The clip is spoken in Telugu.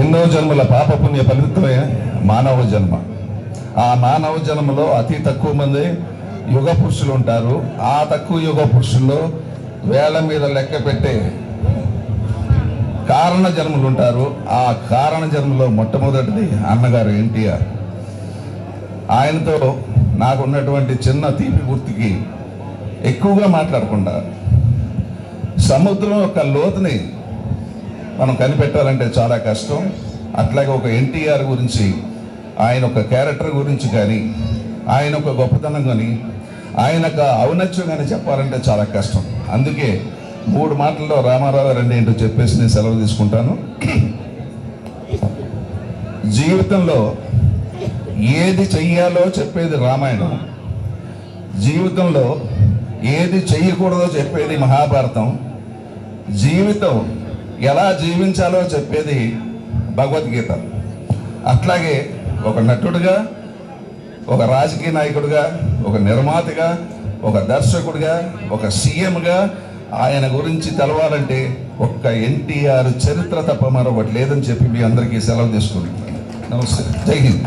ఎన్నో జన్మల పాపపుణ్య ఫలితమే మానవ జన్మ. ఆ మానవ జన్మలో అతి తక్కువ మంది యుగ పురుషులు ఉంటారు. ఆ తక్కువ యుగ పురుషుల్లో వేల మీద లెక్క పెట్టే కారణ జన్మలు ఉంటారు. ఆ కారణ జన్మలో మొట్టమొదటిది అన్నగారు ఎన్టీఆర్. ఆయనతో నాకున్నటువంటి చిన్న తీపి గుర్తుకి ఎక్కువగా మాట్లాడకుండా సముద్రం యొక్క లోతుని మనం కనిపెట్టాలంటే చాలా కష్టం. అట్లాగే ఒక ఎన్టీఆర్ గురించి, ఆయన ఒక క్యారెక్టర్ గురించి కానీ, ఆయన ఒక గొప్పతనం కానీ, ఆయన ఒక ఔన్నత్యం కానీ చెప్పాలంటే చాలా కష్టం. అందుకే 3 మాటల్లో రామారావు గారు ఏంటో చెప్పేసి నేను సెలవు తీసుకుంటాను. జీవితంలో ఏది చెయ్యాలో చెప్పేది రామాయణం, జీవితంలో ఏది చెయ్యకూడదో చెప్పేది మహాభారతం, జీవితం ఎలా జీవించాలో చెప్పేది భగవద్గీత. అట్లాగే ఒక నటుడుగా, ఒక రాజకీయ నాయకుడిగా, ఒక నిర్మాతగా, ఒక దర్శకుడిగా, ఒక సీఎంగా ఆయన గురించి తెలవాలంటే ఒక్క ఎన్టీఆర్ చరిత్ర తప్ప మరొకటి లేదని చెప్పి మీ అందరికీ సెలవు తీసుకుంటున్నాను. నమస్తే, జై హింద్.